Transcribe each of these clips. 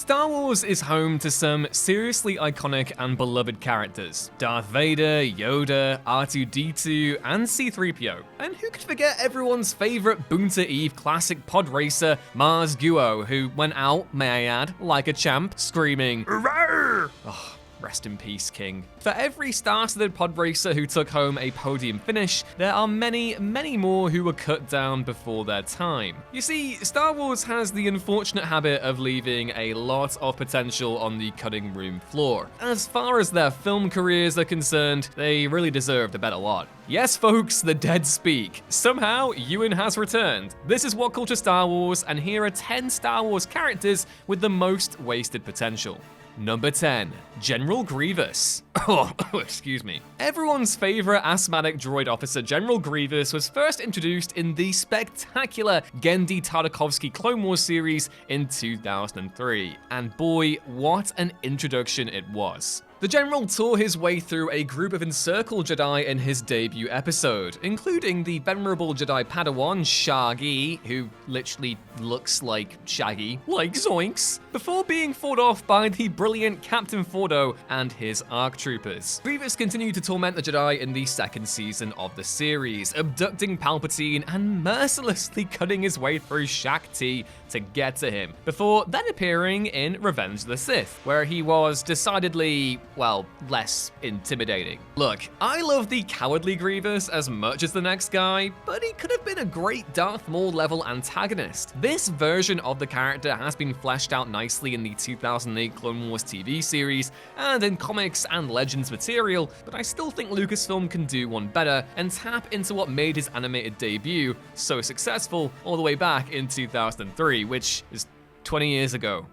Star Wars is home to some seriously iconic and beloved characters. Darth Vader, Yoda, R2-D2, and C-3PO. And who could forget everyone's favorite Boonta Eve classic pod racer, Mars Guo, who went out, may I add, like a champ, screaming, "Roar!" Oh, rest in peace, King. For every star-studded pod racer who took home a podium finish, there are many, many more who were cut down before their time. You see, Star Wars has the unfortunate habit of leaving a lot of potential on the cutting room floor. As far as their film careers are concerned, they really deserved a better lot. Yes, folks, the dead speak. Somehow, Ewan has returned. This is What Culture Star Wars, and here are 10 Star Wars characters with the most wasted potential. Number 10, General Grievous. Oh, excuse me. Everyone's favorite asthmatic droid officer, General Grievous, was first introduced in the spectacular Genndy Tartakovsky Clone Wars series in 2003. And boy, what an introduction it was. The General tore his way through a group of encircled Jedi in his debut episode, including the venerable Jedi Padawan Shaggy, who literally looks like Shaggy, like zoinks, before being fought off by the brilliant Captain Fordo and his ARC troopers. Grievous continued to torment the Jedi in the second season of the series, abducting Palpatine and mercilessly cutting his way through Shaak Ti to get to him, before then appearing in Revenge of the Sith, where he was decidedly, well, less intimidating. Look, I love the cowardly Grievous as much as the next guy, but he could have been a great Darth Maul level antagonist. This version of the character has been fleshed out nicely in the 2008 Clone Wars TV series and in comics and Legends material, but I still think Lucasfilm can do one better and tap into what made his animated debut so successful all the way back in 2003, which is 20 years ago.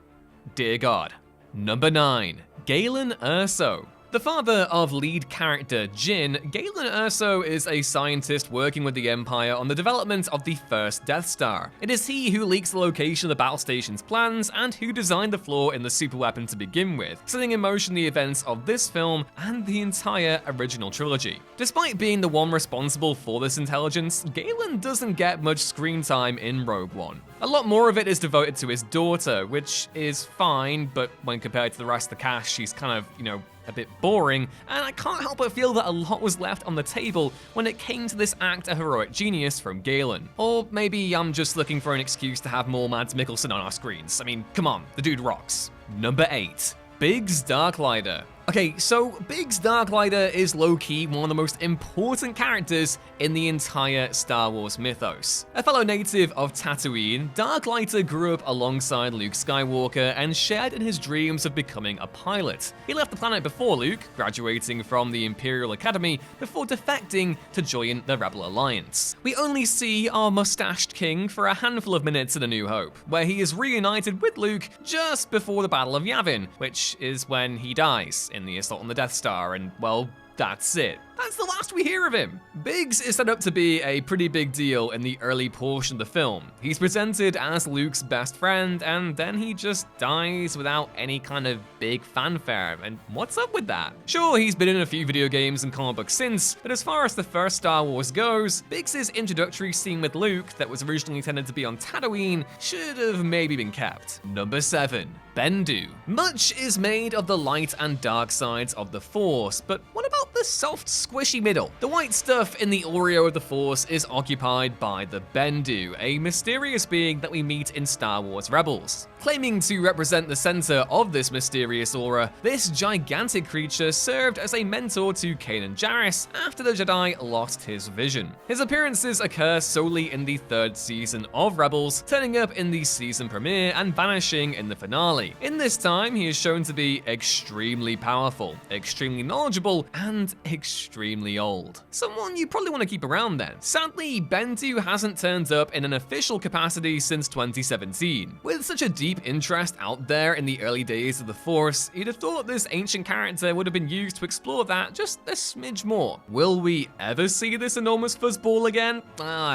Dear God. Number 9, Galen Erso. The father of lead character Jin, Galen Erso is a scientist working with the Empire on the development of the first Death Star. It is he who leaks the location of the battle station's plans and who designed the flaw in the superweapon to begin with, setting in motion the events of this film and the entire original trilogy. Despite being the one responsible for this intelligence, Galen doesn't get much screen time in Rogue One. A lot more of it is devoted to his daughter, which is fine, but when compared to the rest of the cast, she's kind of, a bit boring, and I can't help but feel that a lot was left on the table when it came to this act of heroic genius from Galen. Or maybe I'm just looking for an excuse to have more Mads Mikkelsen on our screens. I mean, come on, the dude rocks. Number 8, Biggs Darklighter. Okay, so Biggs Darklighter is low-key one of the most important characters in the entire Star Wars mythos. A fellow native of Tatooine, Darklighter grew up alongside Luke Skywalker and shared in his dreams of becoming a pilot. He left the planet before Luke, graduating from the Imperial Academy before defecting to join the Rebel Alliance. We only see our mustached king for a handful of minutes in A New Hope, where he is reunited with Luke just before the Battle of Yavin, which is when he dies in the assault on the Death Star, and well, that's it. That's the last we hear of him. Biggs is set up to be a pretty big deal in the early portion of the film. He's presented as Luke's best friend, and then he just dies without any kind of big fanfare, and what's up with that? Sure, he's been in a few video games and comic books since, but as far as the first Star Wars goes, Biggs' introductory scene with Luke that was originally intended to be on Tatooine should have maybe been kept. Number 7, Bendu. Much is made of the light and dark sides of the Force, but what about the soft, squishy middle? The white stuff in the Oreo of the Force is occupied by the Bendu, a mysterious being that we meet in Star Wars Rebels. Claiming to represent the center of this mysterious aura, this gigantic creature served as a mentor to Kanan Jarrus after the Jedi lost his vision. His appearances occur solely in the 3rd season of Rebels, turning up in the season premiere and vanishing in the finale. In this time, he is shown to be extremely powerful, extremely knowledgeable, and extremely old. Someone you probably want to keep around then. Sadly, Bendu hasn't turned up in an official capacity since 2017. With such a deep interest out there in the early days of the Force, you'd have thought this ancient character would have been used to explore that just a smidge more. Will we ever see this enormous fuzzball again?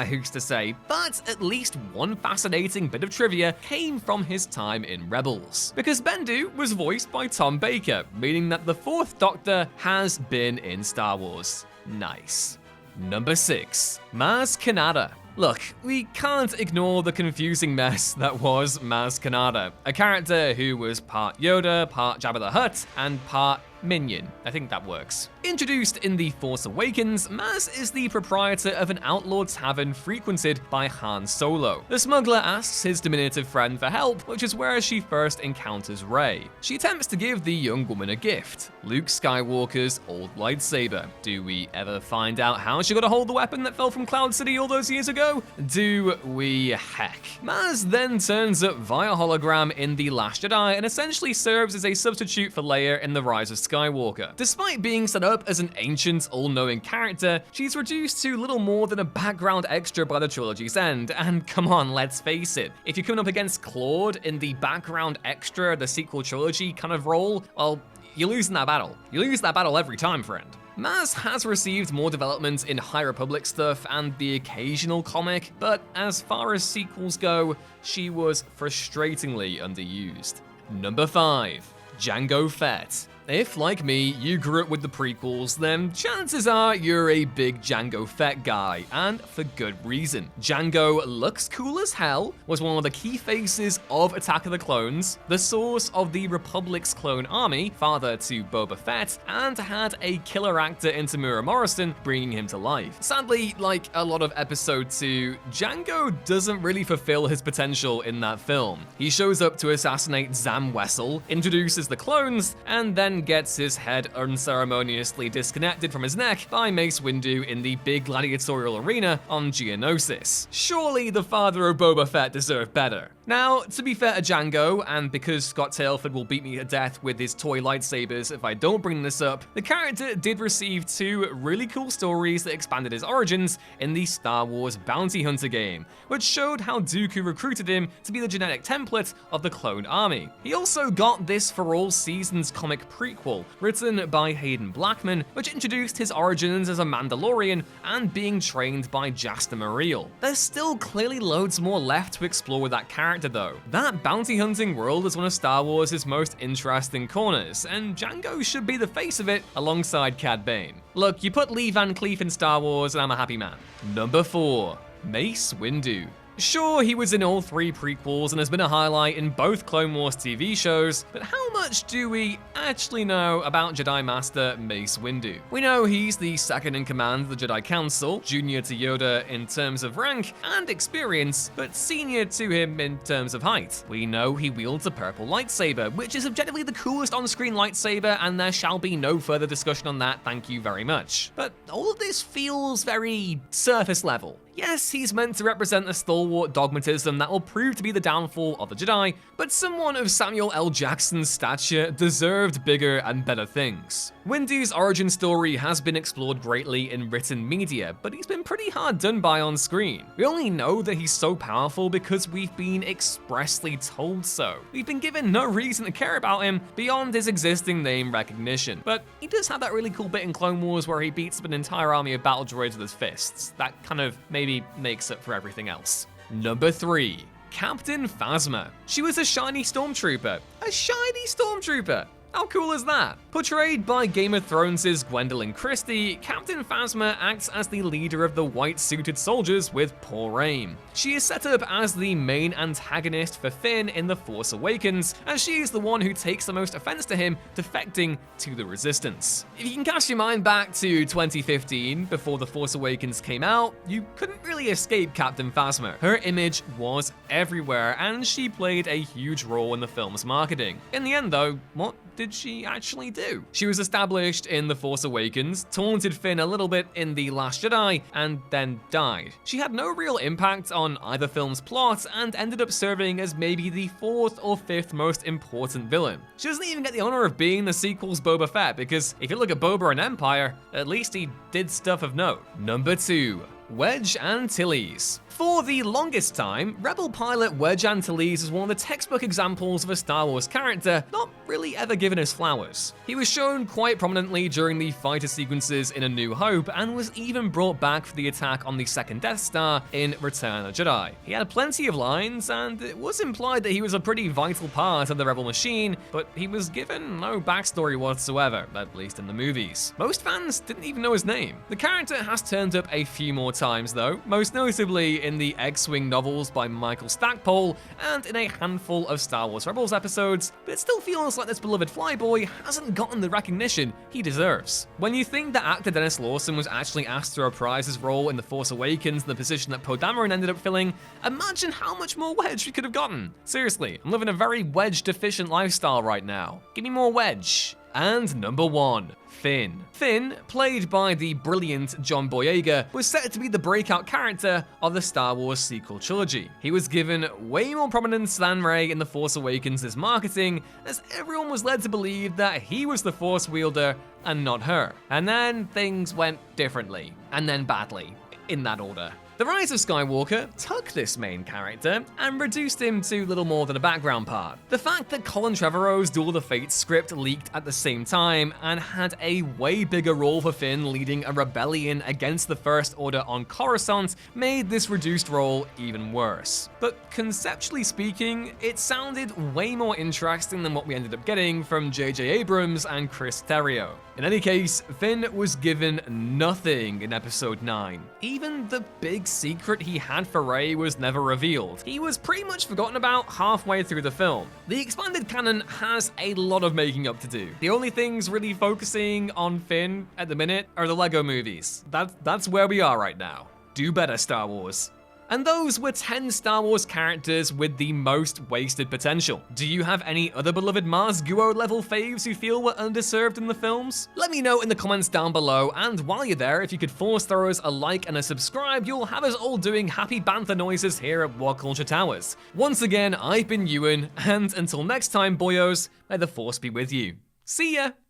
Who's to say? But at least one fascinating bit of trivia came from his time in Rebels. Because Bendu was voiced by Tom Baker, meaning that the 4th Doctor has been in Star Wars. Nice. Number 6, Maz Kanata. Look, we can't ignore the confusing mess that was Maz Kanata, a character who was part Yoda, part Jabba the Hutt, and part minion. I think that works. Introduced in The Force Awakens, Maz is the proprietor of an outlaw tavern frequented by Han Solo. The smuggler asks his diminutive friend for help, which is where she first encounters Rey. She attempts to give the young woman a gift, Luke Skywalker's old lightsaber. Do we ever find out how she got a hold of the weapon that fell from Cloud City all those years ago? Do we? Heck. Maz then turns up via hologram in The Last Jedi and essentially serves as a substitute for Leia in The Rise of Skywalker. Despite being set up as an ancient, all-knowing character, she's reduced to little more than a background extra by the trilogy's end, and come on, let's face it, if you're coming up against Claude in the background extra, the sequel trilogy kind of role, well, you're losing that battle. You lose that battle every time, friend. Maz has received more development in High Republic stuff and the occasional comic, but as far as sequels go, she was frustratingly underused. Number 5. Jango Fett. If, like me, you grew up with the prequels, then chances are you're a big Jango Fett guy, and for good reason. Jango looks cool as hell, was one of the key faces of Attack of the Clones, the source of the Republic's clone army, father to Boba Fett, and had a killer actor in Tamura Morrison bringing him to life. Sadly, like a lot of Episode 2, Jango doesn't really fulfill his potential in that film. He shows up to assassinate Zam Wesell, introduces the clones, and then gets his head unceremoniously disconnected from his neck by Mace Windu in the big gladiatorial arena on Geonosis. Surely the father of Boba Fett deserved better. Now, to be fair to Jango, and because Scott Tailford will beat me to death with his toy lightsabers if I don't bring this up, the character did receive 2 really cool stories that expanded his origins in the Star Wars Bounty Hunter game, which showed how Dooku recruited him to be the genetic template of the clone army. He also got this For All Seasons comic prequel, written by Hayden Blackman, which introduced his origins as a Mandalorian and being trained by Jasta Mareel. There's still clearly loads more left to explore with that character though. That bounty hunting world is one of Star Wars' most interesting corners, and Jango should be the face of it alongside Cad Bane. Look, you put Lee Van Cleef in Star Wars and I'm a happy man. Number 4. Mace Windu. Sure, he was in all 3 prequels and has been a highlight in both Clone Wars TV shows, but how much do we actually know about Jedi Master Mace Windu? We know he's the second in command of the Jedi Council, junior to Yoda in terms of rank and experience, but senior to him in terms of height. We know he wields a purple lightsaber, which is objectively the coolest on-screen lightsaber, and there shall be no further discussion on that, thank you very much. But all of this feels very surface level. Yes, he's meant to represent the stalwart dogmatism that will prove to be the downfall of the Jedi, but someone of Samuel L. Jackson's stature deserved bigger and better things. Windu's origin story has been explored greatly in written media, but he's been pretty hard done by on screen. We only know that he's so powerful because we've been expressly told so. We've been given no reason to care about him beyond his existing name recognition, but he does have that really cool bit in Clone Wars where he beats up an entire army of battle droids with his fists. That kind of maybe makes up for everything else. Number 3. Captain Phasma. She was a shiny stormtrooper. A shiny stormtrooper! How cool is that? Portrayed by Game of Thrones' Gwendolyn Christie, Captain Phasma acts as the leader of the white-suited soldiers with poor aim. She is set up as the main antagonist for Finn in The Force Awakens, as she is the one who takes the most offense to him defecting to the Resistance. If you can cast your mind back to 2015, before The Force Awakens came out, you couldn't really escape Captain Phasma. Her image was everywhere, and she played a huge role in the film's marketing. In the end though, what did she actually do? She was established in The Force Awakens, taunted Finn a little bit in The Last Jedi, and then died. She had no real impact on either film's plot and ended up serving as maybe the 4th or 5th most important villain. She doesn't even get the honor of being the sequel's Boba Fett, because if you look at Boba in Empire, at least he did stuff of note. Number 2. Wedge Antilles. For the longest time, Rebel pilot Wedge Antilles is one of the textbook examples of a Star Wars character not really ever given his flowers. He was shown quite prominently during the fighter sequences in A New Hope, and was even brought back for the attack on the second Death Star in Return of the Jedi. He had plenty of lines, and it was implied that he was a pretty vital part of the Rebel machine, but he was given no backstory whatsoever, at least in the movies. Most fans didn't even know his name. The character has turned up a few more times though, most notably in the X-Wing novels by Michael Stackpole, and in a handful of Star Wars Rebels episodes, but it still feels like this beloved flyboy hasn't gotten the recognition he deserves. When you think that actor Dennis Lawson was actually asked to reprise his role in The Force Awakens, the position that Poe Dameron ended up filling, imagine how much more Wedge we could have gotten. Seriously, I'm living a very Wedge-deficient lifestyle right now. Give me more Wedge. And number 1. Finn. Finn, played by the brilliant John Boyega, was set to be the breakout character of the Star Wars sequel trilogy. He was given way more prominence than Rey in The Force Awakens' marketing, as everyone was led to believe that he was the Force wielder and not her. And then things went differently, and then badly, in that order. The Rise of Skywalker took this main character and reduced him to little more than a background part. The fact that Colin Trevorrow's Duel of the Fates script leaked at the same time and had a way bigger role for Finn leading a rebellion against the First Order on Coruscant made this reduced role even worse. But conceptually speaking, it sounded way more interesting than what we ended up getting from J.J. Abrams and Chris Terrio. In any case, Finn was given nothing in Episode 9. Even the big secret he had for Rey was never revealed. He was pretty much forgotten about halfway through the film. The expanded canon has a lot of making up to do. The only things really focusing on Finn at the minute are the Lego movies. That's where we are right now. Do better, Star Wars. And those were 10 Star Wars characters with the most wasted potential. Do you have any other beloved Mars Guo level faves you feel were underserved in the films? Let me know in the comments down below, and while you're there, if you could force throw us a like and a subscribe, you'll have us all doing happy bantha noises here at What Culture Towers. Once again, I've been Ewan, and until next time, boyos, may the Force be with you. See ya!